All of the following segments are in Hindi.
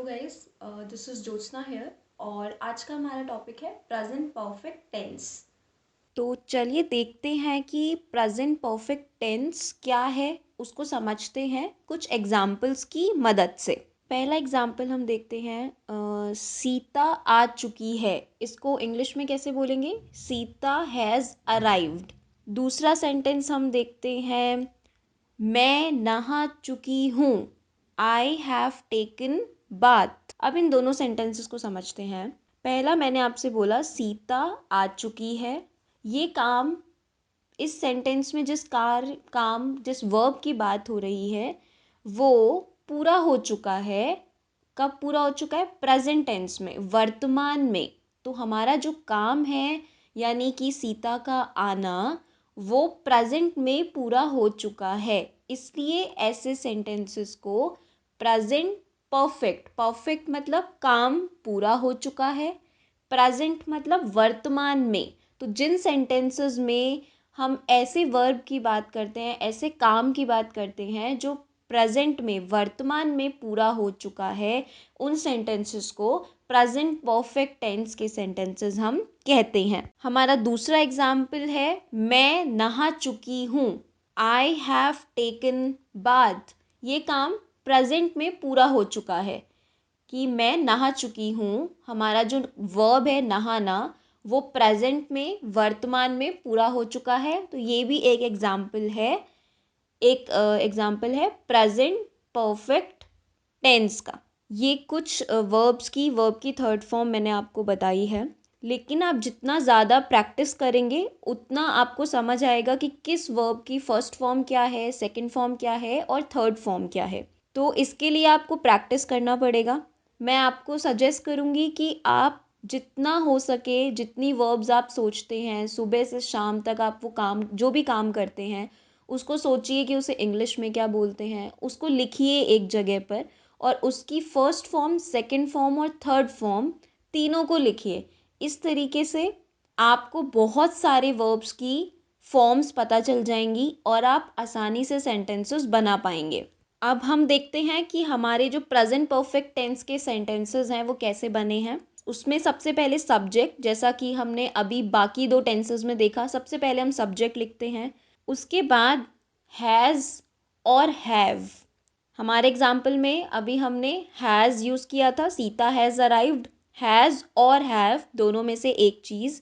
Hello guys, this is Jyotsna here और आज का हमारा टॉपिक है प्रेजेंट परफेक्ट टेंस। तो चलिए देखते हैं कि प्रेजेंट परफेक्ट टेंस क्या है, उसको समझते हैं कुछ एग्जाम्पल्स की मदद से। पहला एग्जाम्पल हम देखते हैं, सीता आ चुकी है। इसको इंग्लिश में कैसे बोलेंगे? Sita has arrived. दूसरा सेंटेंस हम देखते हैं, मैं नहा चुकी हूँ। I have taken bath. अब इन दोनों सेंटेंसेस को समझते हैं। पहला मैंने आपसे बोला सीता आ चुकी है। ये काम, इस सेंटेंस में जिस वर्ब की बात हो रही है वो पूरा हो चुका है। कब पूरा हो चुका है? प्रेजेंट टेंस में, वर्तमान में। तो हमारा जो काम है यानी कि सीता का आना, वो प्रेजेंट में पूरा हो चुका है। इसलिए ऐसे सेंटेंसेस को प्रेजेंट परफेक्ट, परफेक्ट मतलब काम पूरा हो चुका है, प्रेजेंट मतलब वर्तमान में। तो जिन सेंटेंसेस में हम ऐसे वर्ब की बात करते हैं, ऐसे काम की बात करते हैं जो प्रेजेंट में, वर्तमान में पूरा हो चुका है, उन सेंटेंसेस को प्रेजेंट परफेक्ट टेंस के सेंटेंसेस हम कहते हैं। हमारा दूसरा एग्जाम्पल है, मैं नहा चुकी हूँ। I have taken bath. ये काम प्रेजेंट में पूरा हो चुका है कि मैं नहा चुकी हूँ। हमारा जो वर्ब है नहाना, वो प्रेजेंट में, वर्तमान में पूरा हो चुका है। तो ये भी एक एग्जाम्पल है, प्रेजेंट परफेक्ट टेंस का। ये कुछ वर्ब की थर्ड फॉर्म मैंने आपको बताई है। लेकिन आप जितना ज़्यादा प्रैक्टिस करेंगे उतना आपको समझ आएगा कि किस वर्ब की फर्स्ट फॉर्म क्या है, सेकंड फॉर्म क्या है और थर्ड फॉर्म क्या है। तो इसके लिए आपको प्रैक्टिस करना पड़ेगा। मैं आपको सजेस्ट करूँगी कि आप जितना हो सके, जितनी वर्ब्स आप सोचते हैं, सुबह से शाम तक आप वो काम, जो भी काम करते हैं, उसको सोचिए कि उसे इंग्लिश में क्या बोलते हैं, उसको लिखिए एक जगह पर और उसकी फर्स्ट फॉर्म, सेकंड फॉर्म और थर्ड फॉर्म तीनों को लिखिए। इस तरीके से आपको बहुत सारे वर्ब्स की फॉर्म्स पता चल जाएंगी और आप आसानी से सेंटेंसेस बना पाएंगे। अब हम देखते हैं कि हमारे जो प्रेजेंट परफेक्ट टेंस के सेंटेंसेस हैं वो कैसे बने हैं। उसमें सबसे पहले सब्जेक्ट, जैसा कि हमने अभी बाकी दो टेंसेस में देखा, सबसे पहले हम सब्जेक्ट लिखते हैं। उसके बाद हैज़ और हैव। हमारे एग्जाम्पल में अभी हमने हैज़ यूज़ किया था, सीता हैज़ अराइव्ड। हैज़ और हैव दोनों में से एक चीज़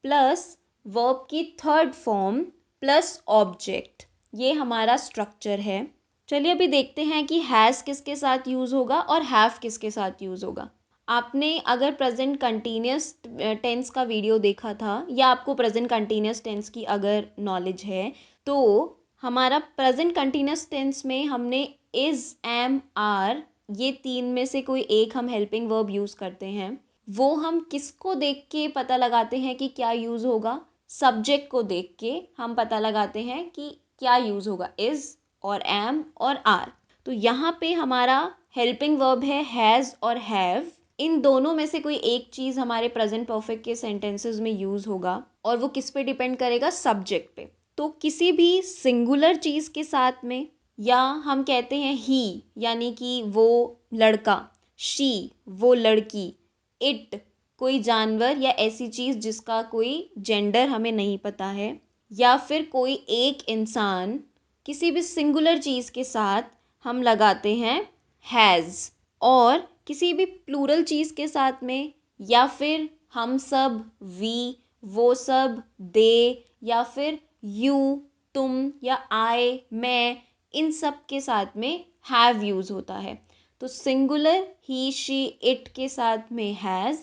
प्लस वर्ब की थर्ड फॉर्म प्लस ऑब्जेक्ट, ये हमारा स्ट्रक्चर है। चलिए अभी देखते हैं कि हैज़ किसके साथ यूज़ होगा और हैव किसके साथ यूज़ होगा। आपने अगर प्रेजेंट कंटिन्यूस टेंस का वीडियो देखा था या आपको प्रेजेंट कंटिन्यूस टेंस की अगर नॉलेज है, तो हमारा प्रेजेंट कंटिन्यूस टेंस में हमने इज़, एम, आर, ये तीन में से कोई एक हम हेल्पिंग वर्ब यूज़ करते हैं। वो हम किसको देख के पता लगाते हैं कि क्या यूज़ होगा? सब्जेक्ट को देख के हम पता लगाते हैं कि क्या यूज़ होगा, इज़ और एम और आर। तो यहाँ पे हमारा हेल्पिंग वर्ब है हैज़ और हैव। इन दोनों में से कोई एक चीज़ हमारे प्रेजेंट परफेक्ट के सेंटेंसेस में यूज़ होगा और वो किस पे डिपेंड करेगा? सब्जेक्ट पे। तो किसी भी सिंगुलर चीज़ के साथ में, या हम कहते हैं ही यानी कि वो लड़का, शी वो लड़की, इट कोई जानवर या ऐसी चीज़ जिसका कोई जेंडर हमें नहीं पता है, या फिर कोई एक इंसान, किसी भी सिंगुलर चीज़ के साथ हम लगाते हैं हैज़। और किसी भी प्लूरल चीज़ के साथ में, या फिर हम सब, वी, वो सब, दे, या फिर यू, तुम, या आई, मैं, इन सब के साथ में हैव यूज़ होता है। तो सिंगुलर ही, शी, इट के साथ में हैज़,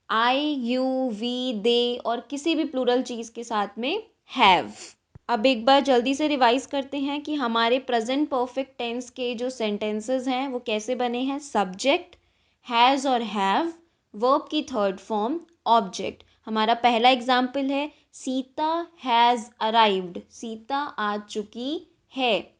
आई, यू, वी, दे और किसी भी प्लूरल चीज़ के साथ में हैव। अब एक बार जल्दी से रिवाइज करते हैं कि हमारे प्रेजेंट परफेक्ट टेंस के जो सेंटेंसेस हैं वो कैसे बने हैं। सब्जेक्ट हैज़ और हैव, वर्ब की थर्ड फॉर्म, ऑब्जेक्ट। हमारा पहला एग्जाम्पल है सीता हैज़ अराइव्ड, सीता आ चुकी है।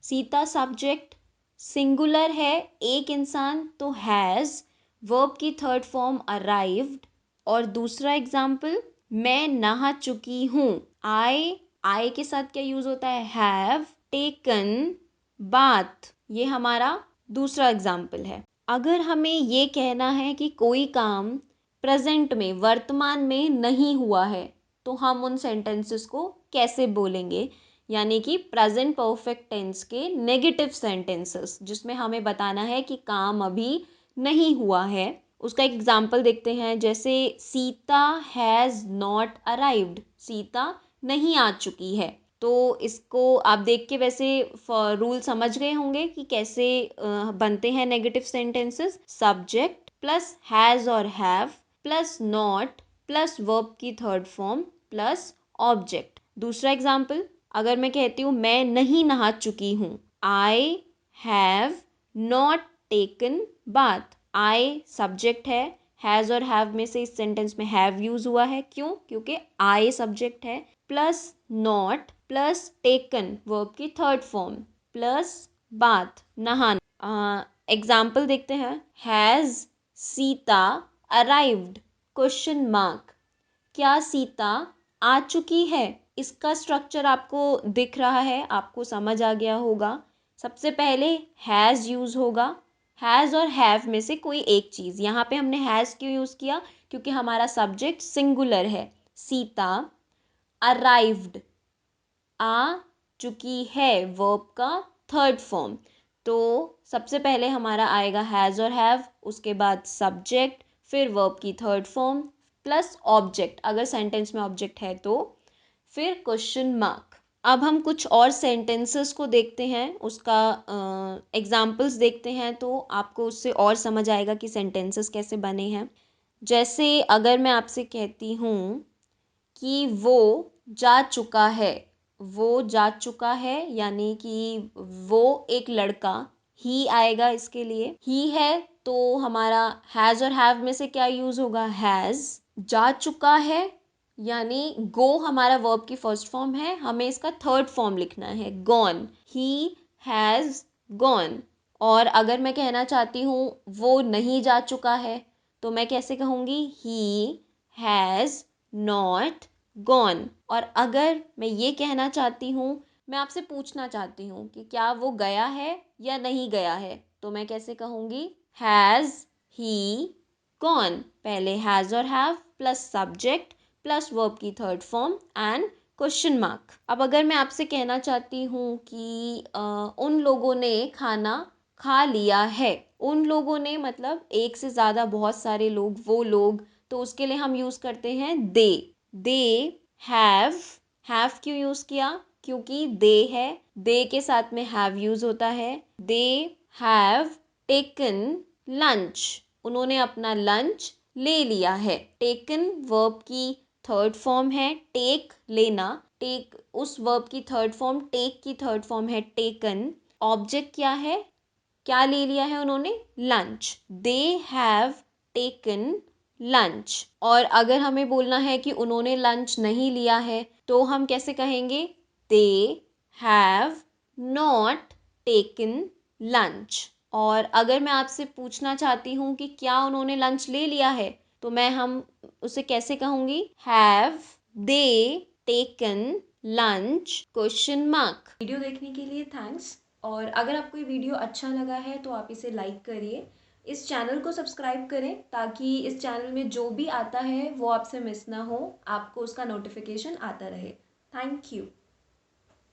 सीता सब्जेक्ट, सिंगुलर है एक इंसान तो हैज़, वर्ब की थर्ड फॉर्म अराइव्ड। और दूसरा एग्जाम्पल, मैं नहा चुकी हूँ। आई के साथ क्या यूज़ होता है? Have taken bath. ये हमारा दूसरा एग्जाम्पल है। अगर हमें ये कहना है कि कोई काम प्रेजेंट में, वर्तमान में नहीं हुआ है, तो हम उन सेंटेंसेस को कैसे बोलेंगे? यानी कि प्रेजेंट परफेक्ट टेंस के नेगेटिव सेंटेंसेस, जिसमें हमें बताना है कि काम अभी नहीं हुआ है। उसका एक एग्जाम्पल देखते हैं, जैसे Sita has not arrived, Sita नहीं आ चुकी है। तो इसको आप देख के वैसे रूल समझ गए होंगे कि कैसे बनते हैं negative sentences. Subject plus has और have plus not plus verb की थर्ड फॉर्म प्लस ऑब्जेक्ट। दूसरा एग्जाम्पल, अगर मैं कहती हूँ मैं नहीं नहा चुकी हूँ, I have not taken bath. I subject है, हैज़ और हैव में से इस सेंटेंस में हैव यूज हुआ है। क्यों? क्योंकि आई सब्जेक्ट है, plus not plus taken verb की थर्ड फॉर्म प्लस बाथ नहाना। एग्जाम्पल देखते हैं, has Sita arrived question mark, क्या सीता आ चुकी है? इसका स्ट्रक्चर आपको दिख रहा है, आपको समझ आ गया होगा। सबसे पहले हैज़ यूज़ होगा, हैज़ और हैव में से कोई एक चीज़। यहाँ पे हमने हैज़ क्यों यूज़ किया? क्योंकि हमारा सब्जेक्ट सिंगुलर है। सीता अराइव्ड, आ चुकी है, वर्ब का थर्ड फॉर्म। तो सबसे पहले हमारा आएगा हैज़ और हैव, उसके बाद सब्जेक्ट, फिर वर्ब की थर्ड फॉर्म प्लस ऑब्जेक्ट, अगर सेंटेंस में ऑब्जेक्ट है तो, फिर क्वेश्चन मार्क। अब हम कुछ और सेंटेंसेस को देखते हैं, उसका एग्जाम्पल्स देखते हैं, तो आपको उससे और समझ आएगा कि सेंटेंसेस कैसे बने हैं। जैसे अगर मैं आपसे कहती हूँ कि वो जा चुका है, वो जा चुका है यानी कि वो एक लड़का, ही आएगा इसके लिए। ही है तो हमारा हैज़ और हैव में से क्या यूज़ होगा? हैज़। जा चुका है यानी गो हमारा वर्ब की फर्स्ट फॉर्म है, हमें इसका थर्ड फॉर्म लिखना है, गॉन। He has gone. और अगर मैं कहना चाहती हूँ वो नहीं जा चुका है, तो मैं कैसे कहूँगी? He has not gone. और अगर मैं ये कहना चाहती हूँ, मैं आपसे पूछना चाहती हूँ कि क्या वो गया है या नहीं गया है, तो मैं कैसे कहूँगी? Has he gone. पहले हैज़ और have plus subject plus verb की third form and question mark. अब अगर मैं आपसे कहना चाहती हूँ कि उन लोगों ने खाना खा लिया है, उन लोगों ने मतलब एक से ज़्यादा, बहुत सारे लोग, वो लोग, तो उसके लिए हम यूज़ करते हैं दे हैव। हैव क्यों यूज़ किया? क्योंकि दे है, दे के साथ में हैव यूज़ होता है। दे हैव टेकन लंच, उन्होंने अपना लंच ले लिया है। टेकन वर्ब की थर्ड फॉर्म है, टेक लेना, टेक उस वर्ब की थर्ड फॉर्म, टेक की थर्ड फॉर्म है टेकन। ऑब्जेक्ट क्या है? क्या ले लिया है उन्होंने? Lunch. They have taken lunch. और अगर हमें बोलना है कि उन्होंने लंच नहीं लिया है, तो हम कैसे कहेंगे? They have not taken lunch. और अगर मैं आपसे पूछना चाहती हूँ कि क्या उन्होंने लंच ले लिया है, तो हम उसे कैसे कहूँगी? Have they taken lunch question mark. Video देखने के लिए थैंक्स। और अगर आपको ये वीडियो अच्छा लगा है तो आप इसे लाइक करिए, इस चैनल को सब्सक्राइब करें, ताकि इस चैनल में जो भी आता है वो आपसे मिस ना हो, आपको उसका नोटिफिकेशन आता रहे। Thank you.